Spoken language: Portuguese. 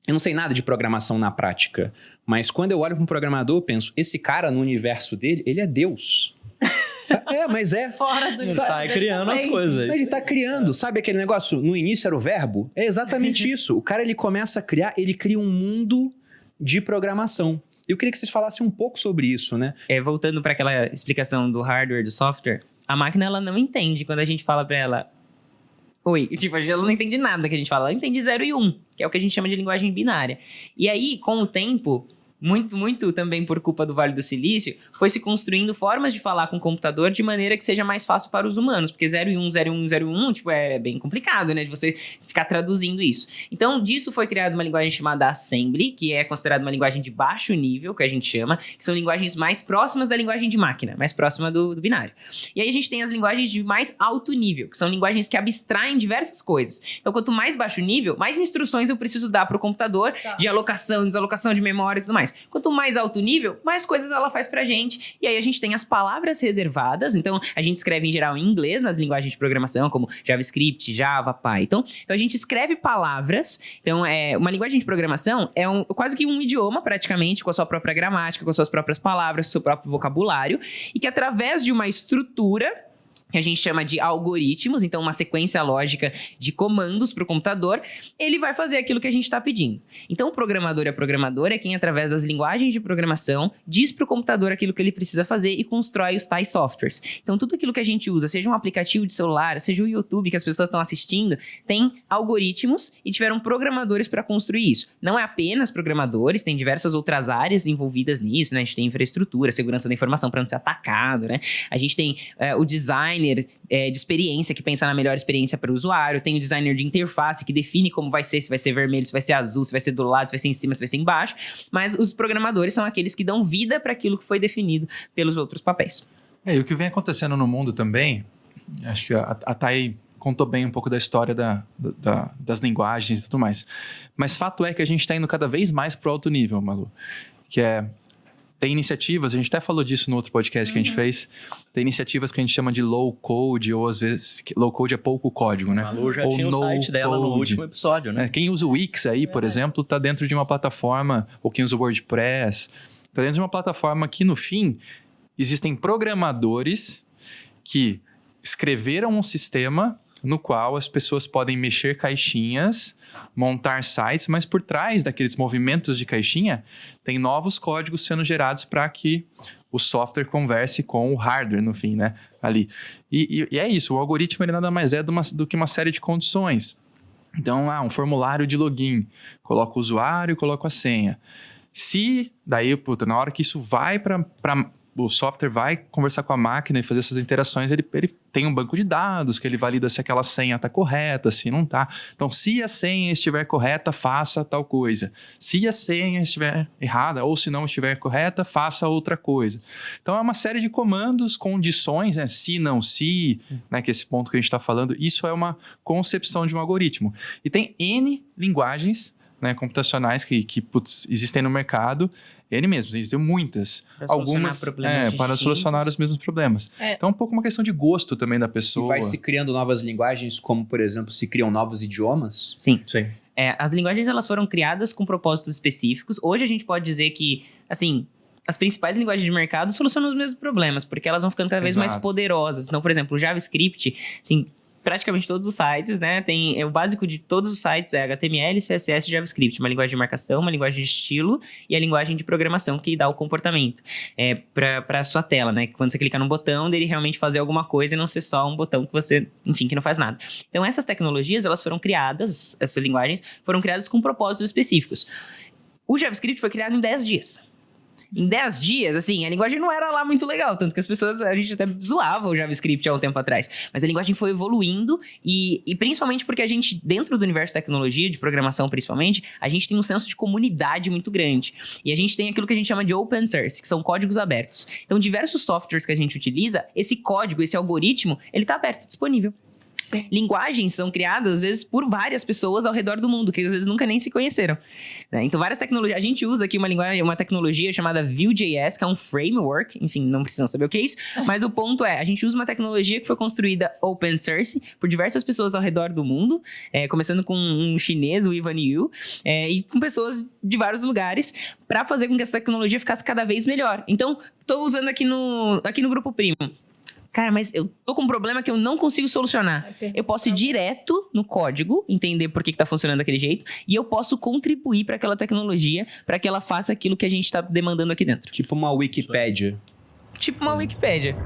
Eu não sei nada de programação na prática, mas quando eu olho para um programador, eu penso, esse cara no universo dele, ele é Deus. Mas é. Fora do Ele tá criando também. as coisas. Ele tá criando, sabe aquele negócio? No início era o verbo? É exatamente isso. O cara, ele começa a criar, ele cria um mundo de programação. Eu queria que vocês falassem um pouco sobre isso, né? Voltando para aquela explicação do hardware, do software, a máquina, ela não entende quando a gente fala para ela... Oi, tipo, ela não entende nada que a gente fala. Ela entende 0 e 1, que é o que a gente chama de linguagem binária. E aí, com o tempo... Muito também por culpa do Vale do Silício, foi se construindo formas de falar com o computador de maneira que seja mais fácil para os humanos, porque 0 e 1, 0 e 1, 0 e 1, tipo, é bem complicado, né, de você ficar traduzindo isso. Então, disso foi criada uma linguagem chamada Assembly, que é considerada uma linguagem de baixo nível, que a gente chama, que são linguagens mais próximas da linguagem de máquina, mais próxima do binário. E aí a gente tem as linguagens de mais alto nível, que são linguagens que abstraem diversas coisas. Então, quanto mais baixo nível, mais instruções eu preciso dar para o computador, de alocação, desalocação de memória e tudo mais. Quanto mais alto nível, mais coisas ela faz pra gente. E aí a gente tem as palavras reservadas. Então, a gente escreve em geral em inglês nas linguagens de programação, como JavaScript, Java, Python. Então, a gente escreve palavras. Então, uma linguagem de programação é quase que um idioma, praticamente, com a sua própria gramática, com as suas próprias palavras, com o seu próprio vocabulário. E que através de uma estrutura... que a gente chama de algoritmos, então uma sequência lógica de comandos para o computador, ele vai fazer aquilo que a gente está pedindo. Então o programador e a programadora é quem, através das linguagens de programação, diz para o computador aquilo que ele precisa fazer e constrói os tais softwares. Então tudo aquilo que a gente usa, seja um aplicativo de celular, seja o YouTube que as pessoas estão assistindo, tem algoritmos e tiveram programadores para construir isso. Não é apenas programadores, tem diversas outras áreas envolvidas nisso, né? A gente tem infraestrutura, segurança da informação para não ser atacado, né? A gente tem o design de experiência, que pensa na melhor experiência para o usuário. Tem o designer de interface, que define como vai ser, se vai ser vermelho, se vai ser azul, se vai ser do lado, se vai ser em cima, se vai ser embaixo. Mas os programadores são aqueles que dão vida para aquilo que foi definido pelos outros papéis. E o que vem acontecendo no mundo também, acho que a Thay contou bem um pouco da história das linguagens e tudo mais. Mas fato é que a gente está indo cada vez mais para o alto nível, Malu. Tem iniciativas, a gente até falou disso no outro podcast que a gente fez, tem iniciativas que a gente chama de low code, ou às vezes, low code é pouco código, né? A Malu já ou tinha o site dela no último episódio, né? Quem usa o Wix aí, por exemplo, está dentro de uma plataforma, ou quem usa o WordPress, está dentro de uma plataforma que, no fim, existem programadores que escreveram um sistema no qual as pessoas podem mexer caixinhas, montar sites, mas por trás daqueles movimentos de caixinha, tem novos códigos sendo gerados para que o software converse com o hardware, no fim, né? Ali. E é isso, o algoritmo ele nada mais é do que uma série de condições. Então, um formulário de login, coloca o usuário, coloca a senha. Se, daí, na hora que isso vai para o software vai conversar com a máquina e fazer essas interações, ele tem um banco de dados que ele valida se aquela senha está correta, se não está. Então, se a senha estiver correta, faça tal coisa. Se a senha estiver errada ou se não estiver correta, faça outra coisa. Então, é uma série de comandos, condições, né? Se, não, se, né? Que esse ponto que a gente está falando, isso é uma concepção de um algoritmo. E tem N linguagens, né, computacionais que existem no mercado, ele mesmo, existem muitas. Algumas para solucionar os mesmos problemas. Então é um pouco uma questão de gosto também da pessoa. E vai se criando novas linguagens, como, por exemplo, se criam novos idiomas? Sim. As linguagens elas foram criadas com propósitos específicos. Hoje a gente pode dizer que, assim, as principais linguagens de mercado solucionam os mesmos problemas, porque elas vão ficando cada vez mais poderosas. Então, por exemplo, o JavaScript, assim, praticamente todos os sites, né? O básico de todos os sites é HTML, CSS e JavaScript. Uma linguagem de marcação, uma linguagem de estilo e a linguagem de programação que dá o comportamento para a sua tela, né? Quando você clicar no botão, dele realmente fazer alguma coisa e não ser só um botão que você, enfim, que não faz nada. Então, essas tecnologias, elas foram criadas, essas linguagens foram criadas com propósitos específicos. O JavaScript foi criado em 10 dias. Em 10 dias, assim, a linguagem não era lá muito legal, tanto que a gente até zoava o JavaScript há um tempo atrás, mas a linguagem foi evoluindo e principalmente porque a gente, dentro do universo de tecnologia, de programação principalmente, a gente tem um senso de comunidade muito grande e a gente tem aquilo que a gente chama de open source, que são códigos abertos. Então, diversos softwares que a gente utiliza, esse código, esse algoritmo, ele está aberto, disponível. Sim. Linguagens são criadas, às vezes, por várias pessoas ao redor do mundo, que às vezes nunca nem se conheceram. Né? Então, várias tecnologias. A gente usa aqui uma tecnologia chamada Vue.js, que é um framework. Enfim, não precisam saber o que é isso. Mas o ponto é, a gente usa uma tecnologia que foi construída open source por diversas pessoas ao redor do mundo, começando com um chinês, o Ivan Yu, e com pessoas de vários lugares, para fazer com que essa tecnologia ficasse cada vez melhor. Então, estou usando aqui no Grupo Primo. Cara, mas eu tô com um problema que eu não consigo solucionar. Eu posso ir direto no código, entender por que tá funcionando daquele jeito, e eu posso contribuir para aquela tecnologia, para que ela faça aquilo que a gente tá demandando aqui dentro. Tipo uma Wikipédia. Tipo uma Wikipédia.